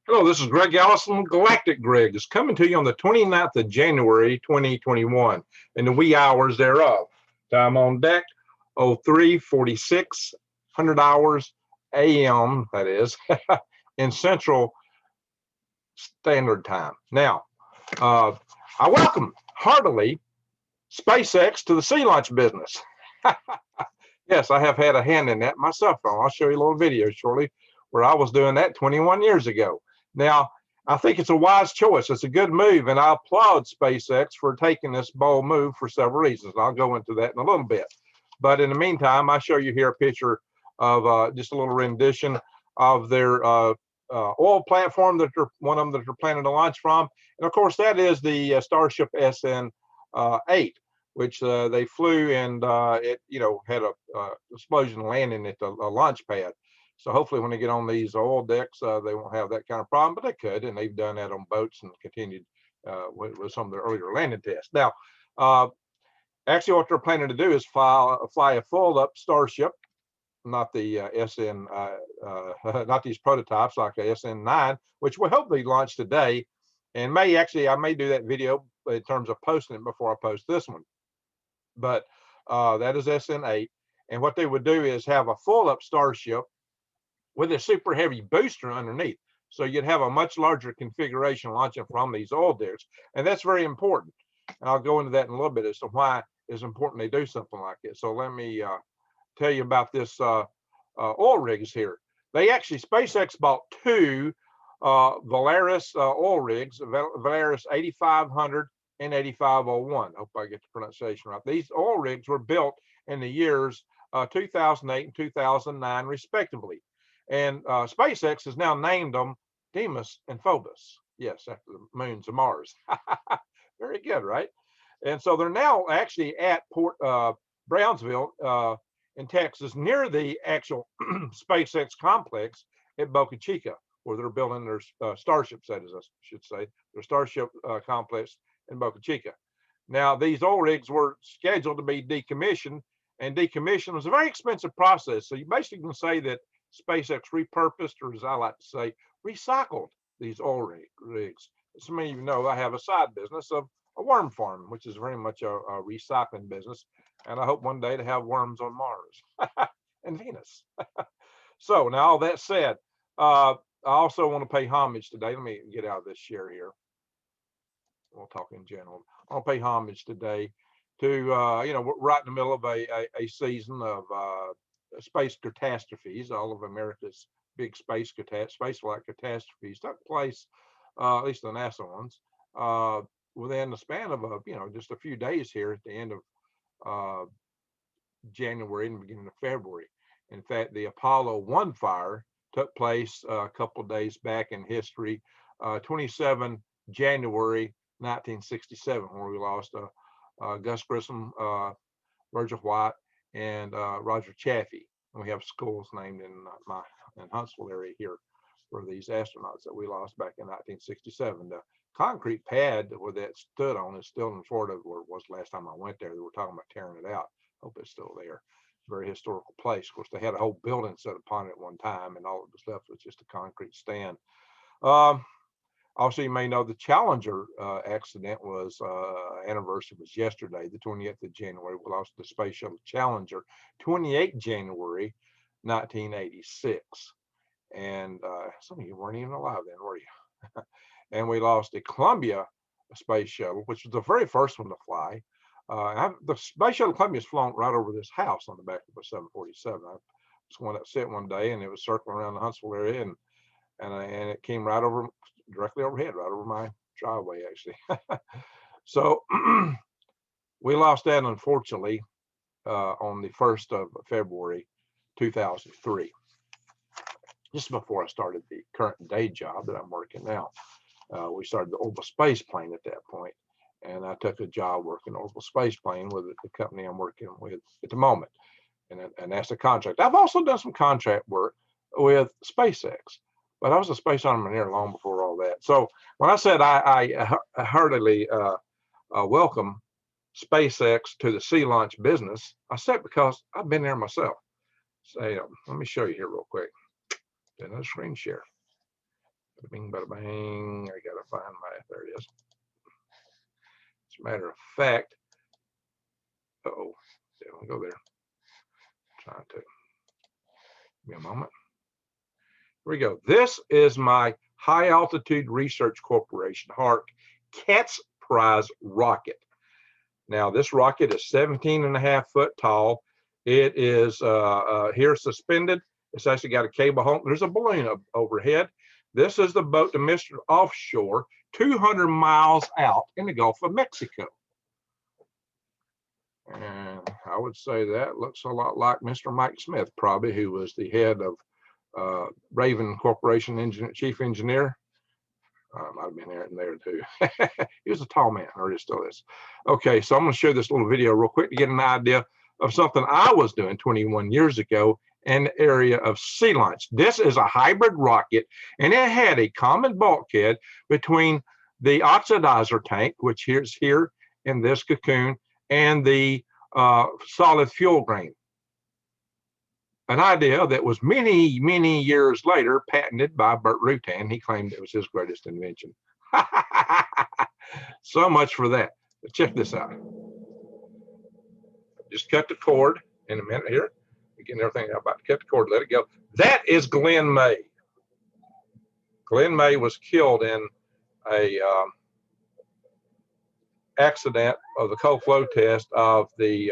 Hello, this is Greg Allison. Galactic Greg is coming to you on the 29th of January, 2021, in the wee hours thereof. Time on deck, 03:46, 100 hours AM, that is, in Central Standard Time. Now, I welcome heartily SpaceX to the sea launch business. Yes, I have had a hand in that myself. I'll show you a little video shortly where I was doing that 21 years ago. Now, I think it's a wise choice. It's a good move, and I applaud SpaceX for taking this bold move for several reasons. I'll go into that in a little bit. But in the meantime, I show you here a picture of just a little rendition of their oil platform that they're one of them that they're planning to launch from. And of course, that is the Starship SN8, which they flew and it had a explosion landing at the launch pad. So hopefully when they get on these oil decks, they won't have that kind of problem, but they could, and they've done that on boats and continued with some of their earlier landing tests. Now, actually what they're planning to do is fly a full up Starship, not the SN, not these prototypes like a SN9, which we hope they launch today. And I may do that video in terms of posting it before I post this one. But that is SN8. And what they would do is have a full up Starship with a super heavy booster underneath. So you'd have a much larger configuration launching from these oil decks. And that's very important. And I'll go into that in a little bit as to why it's important they do something like this. So let me tell you about this oil rigs here. SpaceX bought two Valaris oil rigs, Valaris 8500 and 8501. I hope I get the pronunciation right. These oil rigs were built in the years 2008 and 2009 respectively. And SpaceX has now named them Deimos and Phobos. Yes, after the moons of Mars. Very good, right? And so they're now actually at Port Brownsville in Texas, near the actual SpaceX complex at Boca Chica, where they're building their Starships, that is, I should say, their Starship complex in Boca Chica. Now, these oil rigs were scheduled to be decommissioned, and decommission was a very expensive process. So you basically can say that SpaceX repurposed, or as I like to say, recycled these oil rigs. As many of you know, I have a side business of a worm farm, which is very much a recycling business. And I hope one day to have worms on Mars and Venus. So now all that said, I also want to pay homage today. Let me get out of this share here. We'll talk in general. I'll pay homage today to, we're right in the middle of a season of space catastrophes. All of America's big space-flight catastrophes took place, at least the NASA ones, within the span of just a few days here at the end of January and beginning of February. In fact, the Apollo 1 fire took place a couple of days back in history, 27 January 1967, where we lost Gus Grissom, Virgil White, and Roger Chaffee. And we have schools named in Huntsville area here for these astronauts that we lost back in 1967. The concrete pad where that stood on is still in Florida, where it was last time I went there. They were talking about tearing it out. Hope it's still there. Very historical place. Of course, they had a whole building set upon it at one time, and all that was left was just a concrete stand. Also, you may know the Challenger accident was anniversary was yesterday, the 28th of January. We lost the Space Shuttle Challenger, 28 January 1986. And some of you weren't even alive then, were you? And we lost the Columbia Space Shuttle, which was the very first one to fly. The Space Shuttle Columbia is flown right over this house on the back of a 747. I was going to sit one day, and it was circling around the Huntsville area, and it came right over, directly overhead, right over my driveway, actually. So we lost that, unfortunately, on the 1st of February, 2003. Just before I started the current day job that I'm working now. We started the orbital space plane at that point, and I took a job working orbital space plane with the company I'm working with at the moment, and that's a contract. I've also done some contract work with SpaceX, but I was a space engineer long before all that. So when I said I heartily welcome SpaceX to the sea launch business, I said because I've been there myself. So let me show you here real quick. Another screen share. Bing, bada bang. I gotta find my, there it is. As a matter of fact, uh-oh, don't go there. Trying to, give me a moment. Here we go. This is my High Altitude Research Corporation, HARC, Cat's Prize rocket. Now, this rocket is 17.5 feet tall. It is here suspended. It's actually got a cable home. There's a balloon overhead. This is the boat to Mr. Offshore, 200 miles out in the Gulf of Mexico. And I would say that looks a lot like Mr. Mike Smith, probably, who was the head of Raven Corporation chief engineer. Might have been there too. He was a tall man, or he still is. Okay, so I'm going to show this little video real quick to get an idea of something I was doing 21 years ago in the area of sea launch. This is a hybrid rocket, and it had a common bulkhead between the oxidizer tank, which is here in this cocoon, and the solid fuel grain. An idea that was many, many years later patented by Burt Rutan. He claimed it was his greatest invention. So much for that. But check this out. Just cut the cord in a minute here. We're getting everything out, about to cut the cord, let it go. That is Glenn May. Glenn May was killed in a accident of the cold flow test of the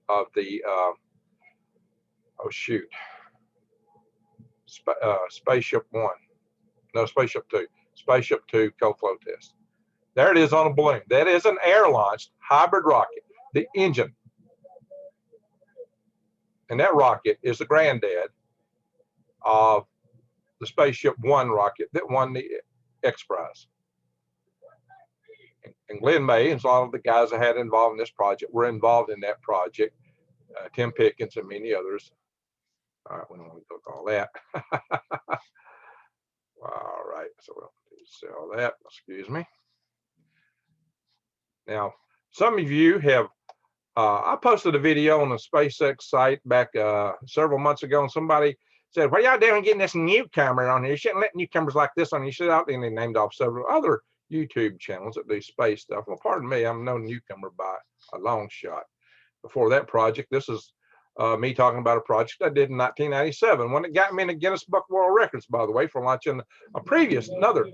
oh shoot, Spaceship 1, no, Spaceship 2, Spaceship 2 cold flow test. There it is on a balloon. That is an air-launched hybrid rocket. The engine, and that rocket is the granddad of the Spaceship 1 rocket that won the X Prize. And Glenn May and all of the guys that had involved in this project were involved in that project. Tim Pickens and many others. All right, we don't want to go all that. All right, so we'll sell that. Excuse me. Now, some of you have, I posted a video on the SpaceX site back several months ago, and somebody said, "What y'all doing getting this newcomer on here? You shouldn't let newcomers like this on. You should out." And they named off several other YouTube channels that do space stuff. Well, pardon me, I'm no newcomer by a long shot. Before that project, this is me talking about a project I did in 1997, one that got me in the Guinness Book of World Records, by the way, for launching a previous, another.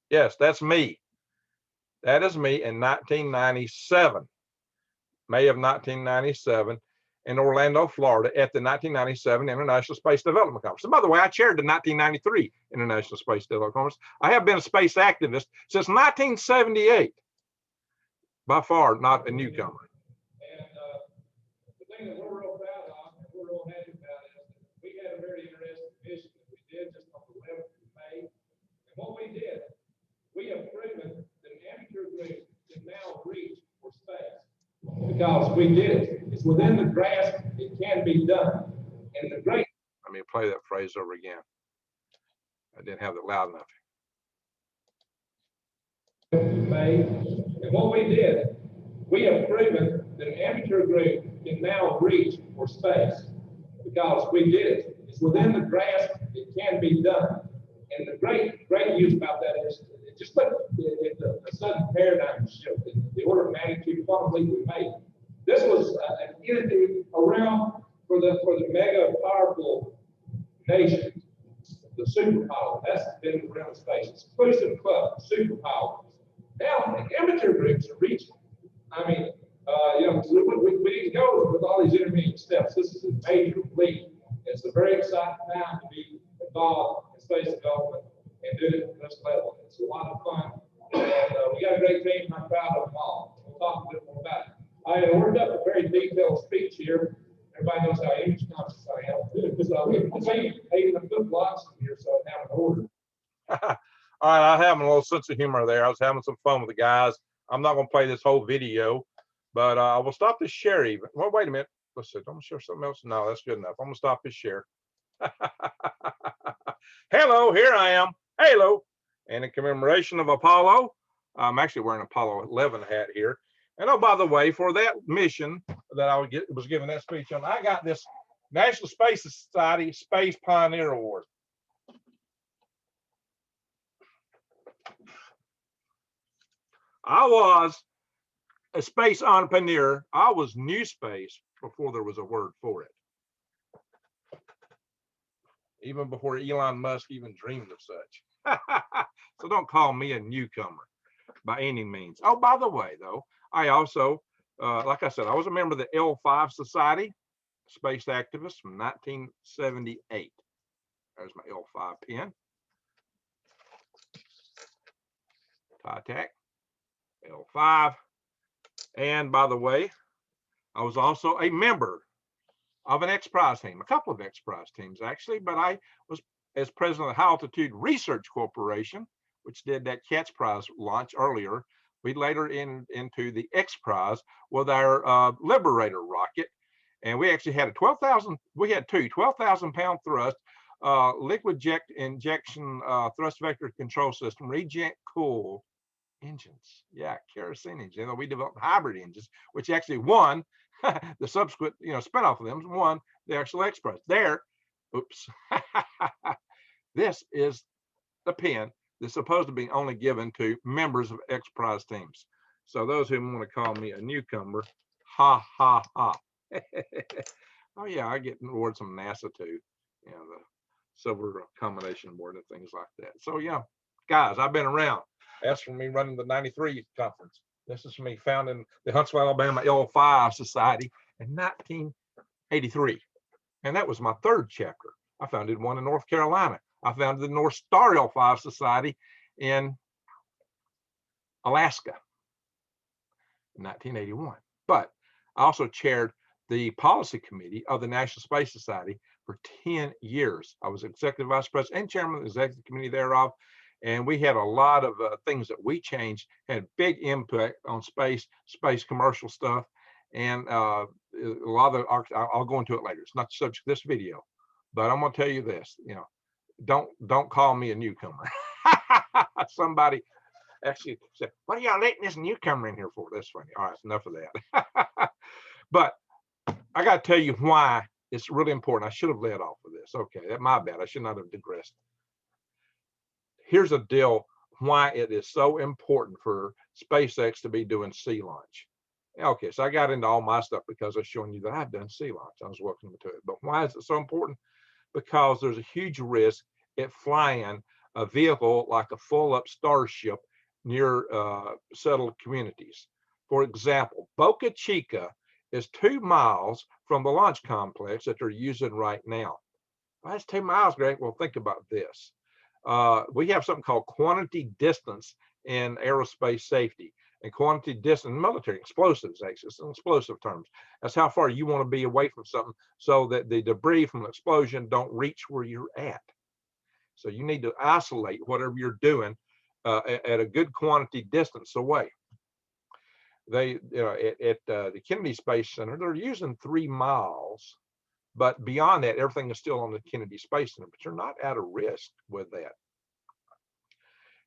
Yes, that's me. That is me in 1997, May of 1997. In Orlando, Florida, at the 1997 International Space Development Conference. And by the way, I chaired the 1993 International Space Development Conference. I have been a space activist since 1978. By far, not a newcomer. And the thing that we're real proud of, and we're real happy about, is that we had a very interesting mission that we did just on the 11th of May. And what we did, we have proven that an amateur group can now reach for space. Because we did it. It's within the grasp. It can be done. And the great. Let me play that phrase over again. I didn't have it loud enough. And what we did, we have proven that an amateur group can now reach for space. Because we did it. It's within the grasp. It can be done. And the great news about that is, just look at the sudden paradigm shift, the order of magnitude quantum leap we made. This was an entity around for the mega powerful nations, the superpower. That's been around space. Exclusive club, superpowers. Now the amateur groups are reaching. I mean, we didn't go with all these intermediate steps. This is a major leap. It's a very exciting time to be involved in space development and do it at this level. It's a lot of fun. And we got a great team, and I'm proud of them all. We'll talk a bit more about it. I worked up a very detailed speech here. Everybody knows how image conscious I am. So it's 8 foot blocks in here, so I have an order. All right, I have a little sense of humor there. I was having some fun with the guys. I'm not going to play this whole video, but I will stop this share even. Well, wait a minute. Let's see. I'm going to share something else. No, that's good enough. I'm going to stop this share. Hello, here I am. Halo. And in commemoration of Apollo, I'm actually wearing an Apollo 11 hat here. And oh, by the way, for that mission that I was given that speech on, I got this National Space Society Space Pioneer Award. I was a space entrepreneur. I was new space before there was a word for it. Even before Elon Musk even dreamed of such. So don't call me a newcomer by any means. Oh, by the way, though, I also, like I said, I was a member of the L5 Society, space activist from 1978. There's my L5 pin. TITAC, L5. And by the way, I was also a member of an X Prize team, a couple of X Prize teams actually, but I was as president of the High Altitude Research Corporation, which did that Cat's Prize launch earlier. We later into the X Prize with our Liberator rocket. And we actually had a 12,000, we had two 12,000-pound thrust, liquid jet injection thrust vector control system, reject cooled engines. Yeah, kerosene engines. You know, we developed hybrid engines, which actually won the subsequent, spinoff of them won the actual X Prize. There, oops. This is the pin that's supposed to be only given to members of X Prize teams. So those who want to call me a newcomer, ha ha ha. Oh yeah, I get awards from NASA too, the silver combination award and things like that. So yeah, guys, I've been around. That's from me running the 93 conference. This is me founding the Huntsville, Alabama L5 Society in 1983. And that was my third chapter. I founded one in North Carolina. I founded the North Star L5 Society in Alaska in 1981. But I also chaired the policy committee of the National Space Society for 10 years. I was executive vice president and chairman of the executive committee thereof. And we had a lot of things that we changed, had big impact on space commercial stuff. And a lot of I'll go into it later. It's not the subject of this video, but I'm going to tell you this, don't call me a newcomer. Somebody actually said, what are y'all letting this newcomer in here for? That's funny. All right, enough of that. But I got to tell you why it's really important. I should have led off with this. Okay, that's my bad. I should not have digressed. Here's a deal why it is so important for SpaceX to be doing sea launch. Okay, so I got into all my stuff because I was showing you that I've done sea launch. I was welcome to it. But why is it so important? Because there's a huge risk at flying a vehicle like a full-up Starship near settled communities. For example, Boca Chica is 2 miles from the launch complex that they're using right now. Well, that's 2 miles, Greg. Well, think about this. We have something called quantity distance in aerospace safety, and quantity distance in military explosives, actually, it's an explosive terms. That's how far you want to be away from something so that the debris from the explosion don't reach where you're at. So you need to isolate whatever you're doing at a good quantity distance away. They, at the Kennedy Space Center, they're using 3 miles. But beyond that, everything is still on the Kennedy Space Center, but you're not at a risk with that.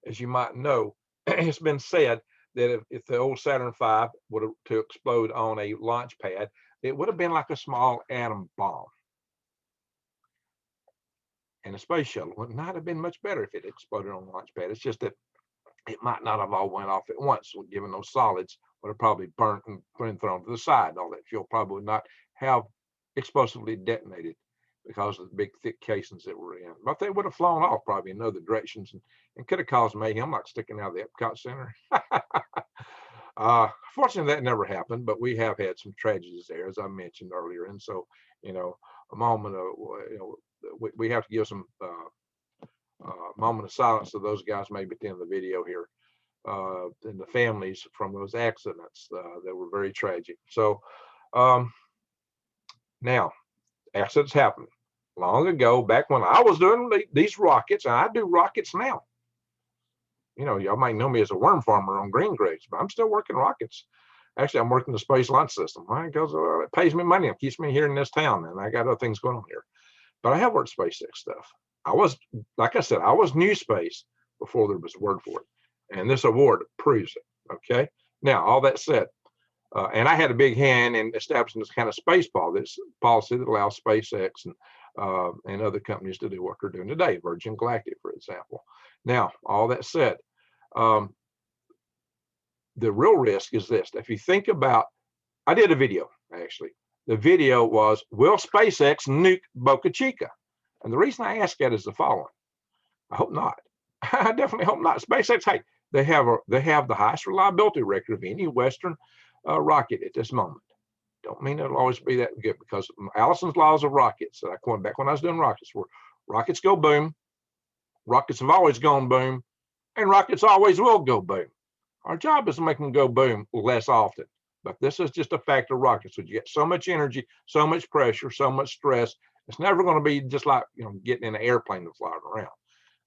As you might know, it's been said that if the old Saturn V would have to explode on a launch pad, it would have been like a small atom bomb. And a space shuttle would not have been much better if it exploded on a launch pad. It's just that it might not have all went off at once, so given those solids would have probably burnt and been thrown to the side. All that fuel probably would not have explosively detonated because of the big thick casings that were in. But they would have flown off probably in other directions and could have caused mayhem, like sticking out of the Epcot Center. Fortunately, that never happened, but we have had some tragedies there, as I mentioned earlier. And so, a moment of, we have to give some moment of silence to those guys maybe at the end of the video here, and the families from those accidents that were very tragic. So, now, accidents happened long ago, back when I was doing these rockets, and I do rockets now. Y'all might know me as a worm farmer on green grades, but I'm still working rockets. Actually, I'm working the Space Launch System. Why? Because it pays me money. It keeps me here in this town, and I got other things going on here. But I have worked SpaceX stuff. I was, like I said, I was new space before there was a word for it. And this award proves it, okay? Now, all that said, And I had a big hand in establishing this kind of space policy that allows SpaceX and other companies to do what they're doing today, Virgin Galactic, for example. Now, all that said, the real risk is this. If you think about, I did a video, actually. The video was, will SpaceX nuke Boca Chica? And the reason I ask that is the following. I hope not. I definitely hope not. SpaceX, hey, they have the highest reliability record of any Western rocket at this moment. Don't mean it'll always be that good, because Allison's laws of rockets that I coined back when I was doing rockets were rockets go boom, rockets have always gone boom, and rockets always will go boom. Our job is to make them go boom less often. But this is just a fact of rockets. So you get so much energy, so much pressure, so much stress. It's never going to be just like, getting in an airplane that's flying around.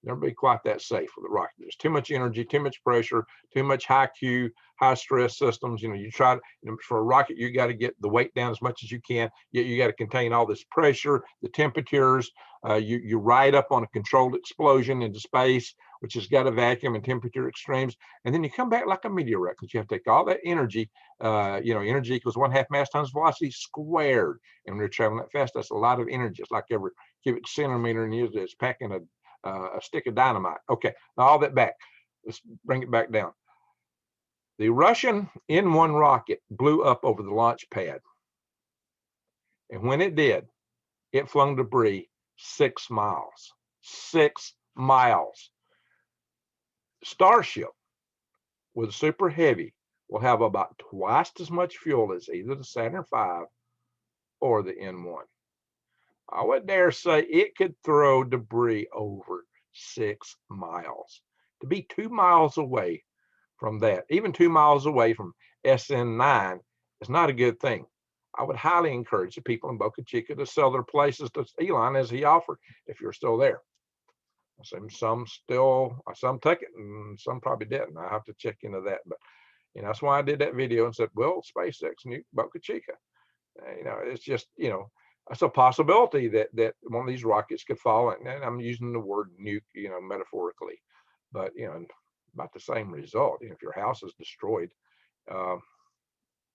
Never be quite that safe with a rocket. There's too much energy, too much pressure, too much high Q, high stress systems. You try to, for a rocket, you got to get the weight down as much as you can. Yet you got to contain all this pressure, the temperatures. You ride up on a controlled explosion into space, which has got a vacuum and temperature extremes, and then you come back like a meteorite, because you have to take all that energy. Energy equals 1/2 mass times velocity squared, and when you're traveling that fast, that's a lot of energy. It's like every cubic centimeter in use is packing a stick of dynamite. Okay, now all that back. Let's bring it back down. The Russian N-1 rocket blew up over the launch pad, and when it did, it flung debris 6 miles. 6 miles. Starship, with super heavy, will have about twice as much fuel as either the Saturn V or the N-1. I would dare say it could throw debris over 6 miles. To be 2 miles away from that, even 2 miles away from SN9, is not a good thing. I would highly encourage the people in Boca Chica to sell their places to Elon as he offered, if you're still there. Some took it and some probably didn't. I have to check into that. But that's why I did that video and said, well, SpaceX nuke Boca Chica. It's just, it's a possibility that one of these rockets could fall, and I'm using the word nuke, metaphorically, but about the same result. If your house is destroyed, not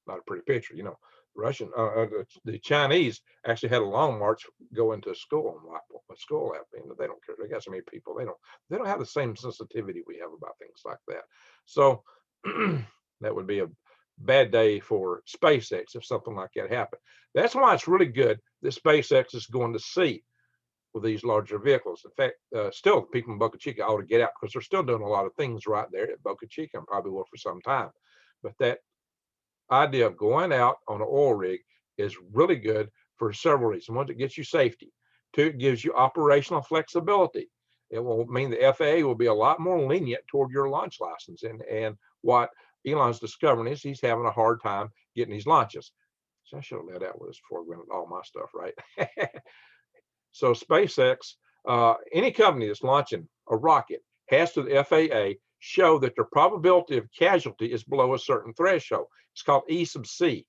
a pretty picture. The Chinese actually had a long march go into school and wipe a school out. They don't care. They got so many people. They don't have the same sensitivity we have about things like that. So that would be a bad day for SpaceX if something like that happened. That's why it's really good that SpaceX is going to sea with these larger vehicles. In fact, still people in Boca Chica ought to get out, because they're still doing a lot of things right there at Boca Chica, and probably will for some time. But that idea of going out on an oil rig is really good for several reasons. One, it gets you safety. Two, it gives you operational flexibility. It will mean the FAA will be a lot more lenient toward your launch license. And what Elon's discovering is he's having a hard time getting these launches. So I should have let out with this before I went all my stuff, right? So SpaceX, any company that's launching a rocket has to the FAA show that their probability of casualty is below a certain threshold. It's called E sub C.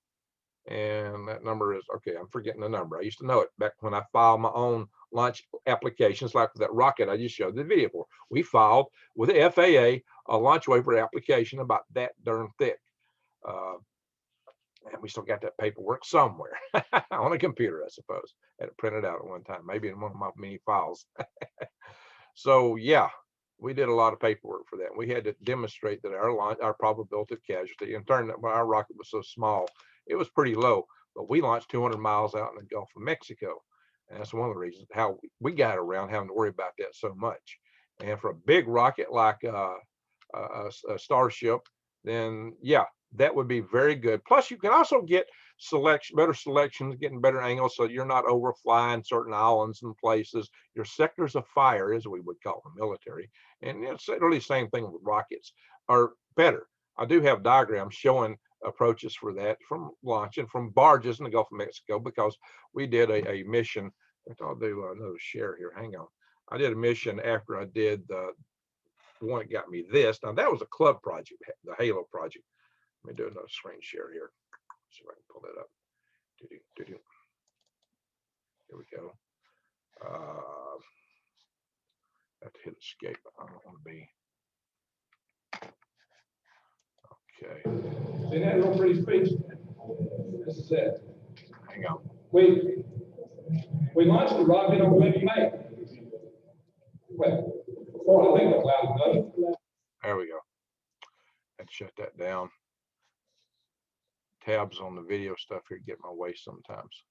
And that number is, okay, I'm forgetting the number. I used to know it back when I filed my own launch applications, like that rocket I just showed the video for. We filed with the FAA a launch waiver application about that darn thick. And we still got that paperwork somewhere on a computer, I suppose. I had it printed out at one time, maybe in one of my many files. So yeah, we did a lot of paperwork for that. We had to demonstrate that our probability of casualty, and turned out our rocket was so small, it was pretty low. But we launched 200 miles out in the Gulf of Mexico, and that's one of the reasons how we got around having to worry about that so much. And for a big rocket like a Starship, then yeah, that would be very good. Plus, you can also get better selections, getting better angles, so you're not overflying certain islands and places. Your sectors of fire, as we would call them, military, and it's really the same thing with rockets, are better. I do have diagrams showing approaches for that from launching from barges in the Gulf of Mexico, because we did a mission. I'll do another share here. Hang on. I did a mission after I did the one that got me this. Now that was a club project, the Halo project. Let me do another screen share here. See if I can pull that up. Here we go. I have to hit escape. I don't want to be. Okay. Isn't that a real pretty speech? This is it. Hang on. We launched the rocket on May. Well, I think that's loud enough. There we go. Let's shut that down. Tabs on the video stuff here get my way sometimes.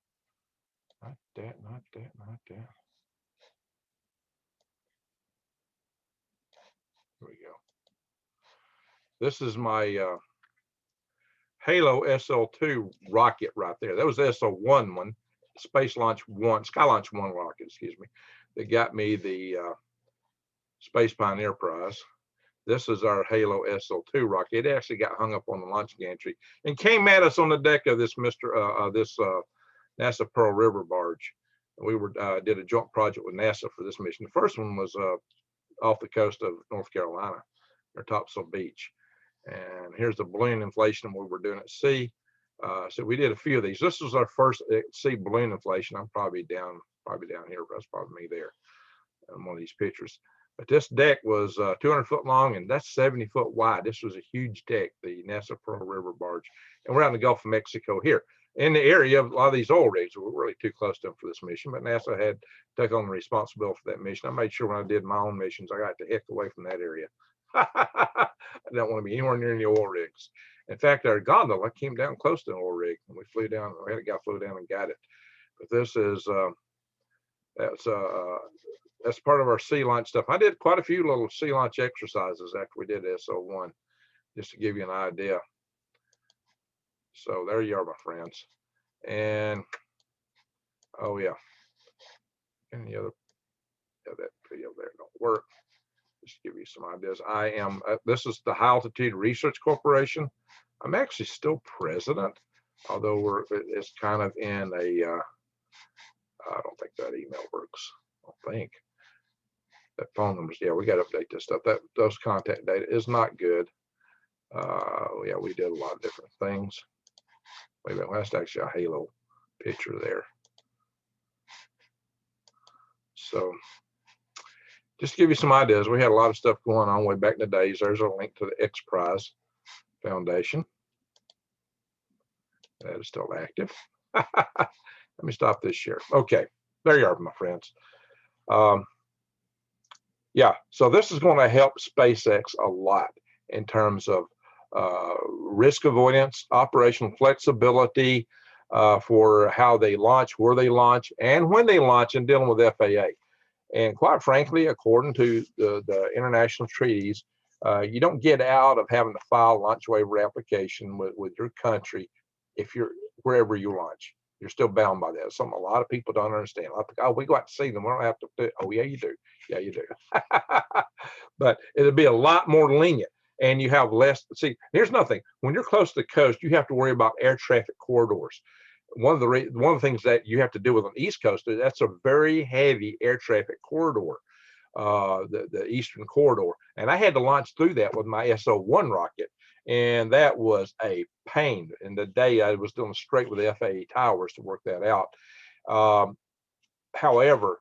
Not that, not that, not that. Here we go. This is my Halo SL2 rocket right there. That was the SL1 one, Space Launch 1, Sky Launch 1 rocket, excuse me, that got me the Space Pioneer Prize. This is our Halo SL2 rocket. It actually got hung up on the launch gantry and came at us on the deck of this NASA Pearl River barge. We did a joint project with NASA for this mission. The first one was off the coast of North Carolina, near Topsail Beach. And here's the balloon inflation we were doing at sea. So we did a few of these. This was our first at sea balloon inflation. I'm probably down here. That's probably me there in one of these pictures. But this deck was 200 foot long and that's 70 foot wide. This was a huge deck, the NASA Pearl River barge. And we're out in the Gulf of Mexico here. In the area of a lot of these oil rigs, we're really too close to them for this mission, but NASA had took on the responsibility for that mission. I made sure when I did my own missions, I got the heck away from that area. I don't want to be anywhere near any oil rigs. In fact, our gondola came down close to an oil rig, and we flew down. We had a guy flew down and got it. But this is that's part of our sea launch stuff. I did quite a few little sea launch exercises after we did SO1, just to give you an idea. So there you are, my friends. And oh yeah, any other? Yeah, that video there don't work. Just to give you some ideas. I am. This is the High Altitude Research Corporation. I'm actually still president, although it's kind of in a. I don't think that email works. I don't think that phone numbers. Yeah, we got to update this stuff. Those contact data is not good. Yeah, we did a lot of different things. Wait a minute, that's actually a Halo picture there. So just to give you some ideas, we had a lot of stuff going on way back in the days. There's a link to the X Prize Foundation. That is still active. Let me stop this share. Okay, there you are, my friends. Yeah, so this is going to help SpaceX a lot in terms of risk avoidance, operational flexibility for how they launch, where they launch, and when they launch, and dealing with FAA. And quite frankly, according to the international treaties, you don't get out of having to file a launch waiver application with your country if you're wherever you launch. You're still bound by that. Something a lot of people don't understand. Oh, we go out to see them. We don't have to do it. Oh, yeah, you do. Yeah, you do. But it'll be a lot more lenient. And you have less. See, here's nothing. When you're close to the coast, you have to worry about air traffic corridors. One of the things that you have to do with an East Coast, that's a very heavy air traffic corridor, the Eastern Corridor. And I had to launch through that with my SO1 rocket. And that was a pain. In the day, I was doing straight with the FAA towers to work that out. However,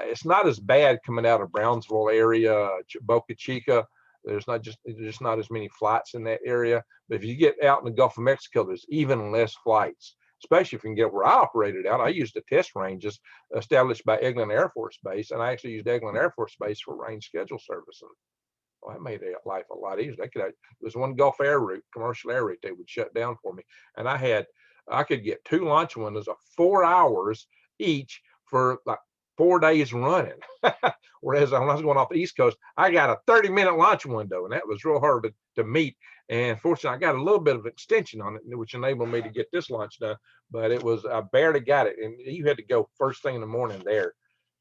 it's not as bad coming out of Brownsville area, Boca Chica. There's just not as many flights in that area. But if you get out in the Gulf of Mexico, there's even less flights, especially if you can get where I operated out. I used the test ranges established by Eglin Air Force Base, and I actually used Eglin Air Force Base for range schedule servicing. Well, that made life a lot easier. There's one Gulf air route, commercial air route, they would shut down for me. And I could get 2 launch windows of 4 hours each for like 4 days running. Whereas when I was going off the East Coast, I got a 30-minute launch window, and that was real hard to meet. And fortunately, I got a little bit of extension on it, which enabled me to get this launch done. But I barely got it. And you had to go first thing in the morning there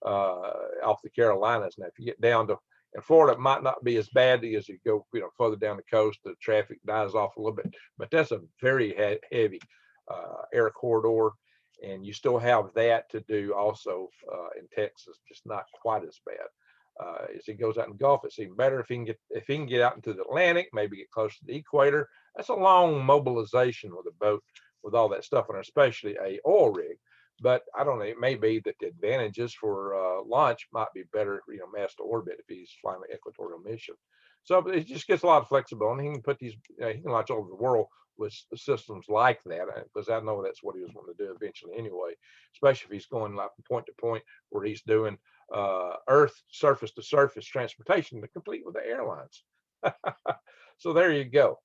off the Carolinas. Now, if you get down to in Florida, it might not be as bad as you go, further down the coast. The traffic dies off a little bit, but that's a very heavy air corridor, and you still have that to do also in Texas, just not quite as bad. As he goes out in the Gulf, it's even better if he can get out into the Atlantic, maybe get close to the equator. That's a long mobilization with a boat with all that stuff, and especially a oil rig. But I don't know, it may be that the advantages for launch might be better, mass to orbit if he's flying an equatorial mission. So it just gets a lot of flexibility. He can put these, he can launch all over the world with systems like that, because I know that's what he was going to do eventually anyway, especially if he's going like from point to point where he's doing Earth surface to surface transportation to complete with the airlines. So there you go.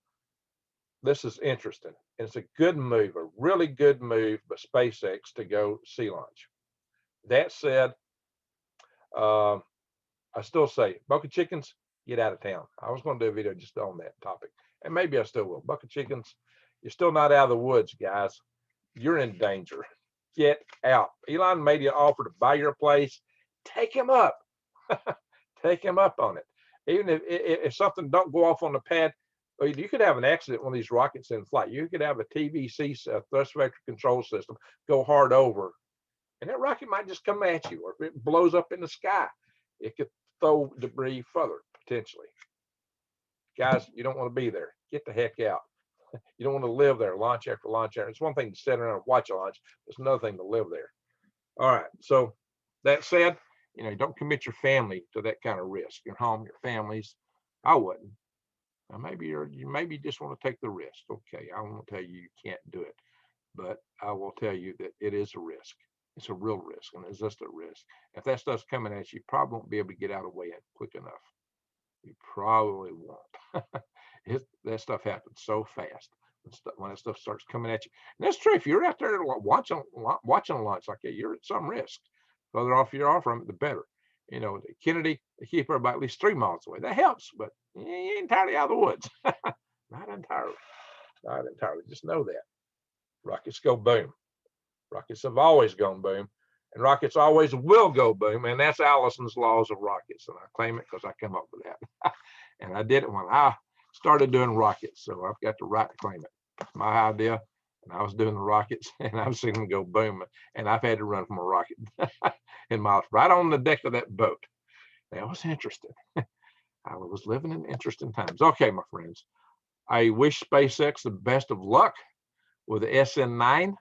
This is interesting. It's a good move, a really good move by SpaceX to go sea launch. That said, I still say Boca chickens, get out of town. I was going to do a video just on that topic, and maybe I still will. Boca chickens, you're still not out of the woods, guys. You're in danger. Get out. Elon made you an offer to buy your place. Take him up. Take him up on it. Even if something don't go off on the pad, you could have an accident when these rockets in flight. You could have a TVC, thrust vector control system, go hard over, and that rocket might just come at you. Or if it blows up in the sky, it could throw debris further, potentially. Guys, you don't want to be there. Get the heck out. You don't want to live there, launch after launch after. It's one thing to sit around and watch a launch. It's another thing to live there. All right. So that said, don't commit your family to that kind of risk. Your home, your families. I wouldn't. Now maybe you maybe just want to take the risk. Okay, I won't tell you can't do it, but I will tell you that it is a risk. It's a real risk, and it's just a risk. If that stuff's coming at you, you probably won't be able to get out of the way quick enough. You probably won't. That stuff happens so fast when that stuff starts coming at you. And that's true. If you're out there watching a launch like that, you're at some risk. The further off you are from it, the better. The Kennedy, they keep everybody at least 3 miles away. That helps, but you ain't entirely out of the woods. Not entirely. Not entirely. Just know that. Rockets go boom. Rockets have always gone boom, and rockets always will go boom. And that's Allison's laws of rockets. And I claim it because I come up with that. And I did it when I started doing rockets. So I've got the right to claim it. It's my idea. And I was doing the rockets, and I've seen them go boom. And I've had to run from a rocket in my right on the deck of that boat. That was interesting. I was living in interesting times. Okay, my friends. I wish SpaceX the best of luck with the SN9.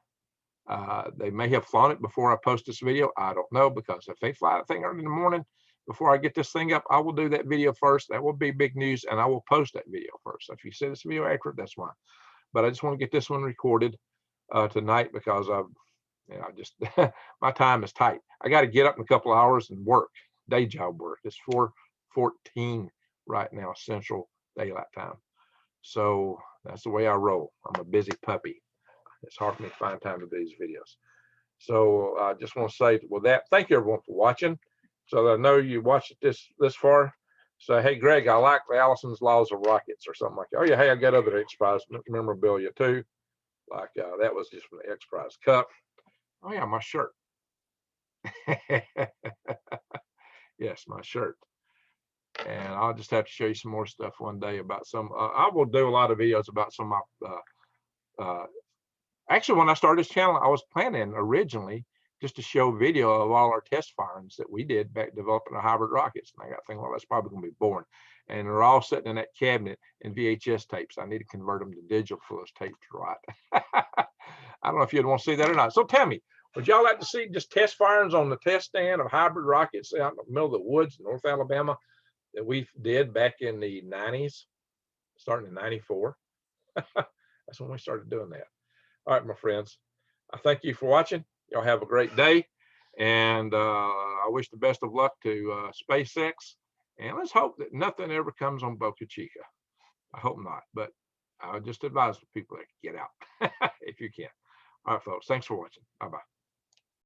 They may have flown it before I post this video. I don't know, because if they fly that thing early in the morning before I get this thing up, I will do that video first. That will be big news, and I will post that video first. So if you see this video after it, that's why. But I just want to get this one recorded tonight, because I just my time is tight. I got to get up in a couple of hours and work, day job work. It's 4:14 right now, Central Daylight Time. So that's the way I roll. I'm a busy puppy. It's hard for me to find time to do these videos. So I just want to say with that, thank you everyone for watching. So that I know you watched this far. So hey, Greg, I like Allison's laws of rockets or something like that. Oh yeah, hey, I got other X Prize memorabilia too. Like that was just from the X Prize Cup. Oh yeah, my shirt. Yes, my shirt. And I'll just have to show you some more stuff one day about some. I will do a lot of videos about some of my. Actually, when I started this channel, I was planning originally just to show video of all our test firings that we did back developing our hybrid rockets. And I got thinking, well, that's probably going to be boring. And they're all sitting in that cabinet in VHS tapes. I need to convert them to digital for those tapes to write. I don't know if you'd want to see that or not. So tell me, would y'all like to see just test firings on the test stand of hybrid rockets out in the middle of the woods in North Alabama that we did back in the 90s, starting in 94? That's when we started doing that. All right, my friends, I thank you for watching. Y'all have a great day, and I wish the best of luck to SpaceX, and let's hope that nothing ever comes on Boca Chica. I hope not, but I would just advise the people to get out if you can. All right, folks, thanks for watching. Bye-bye.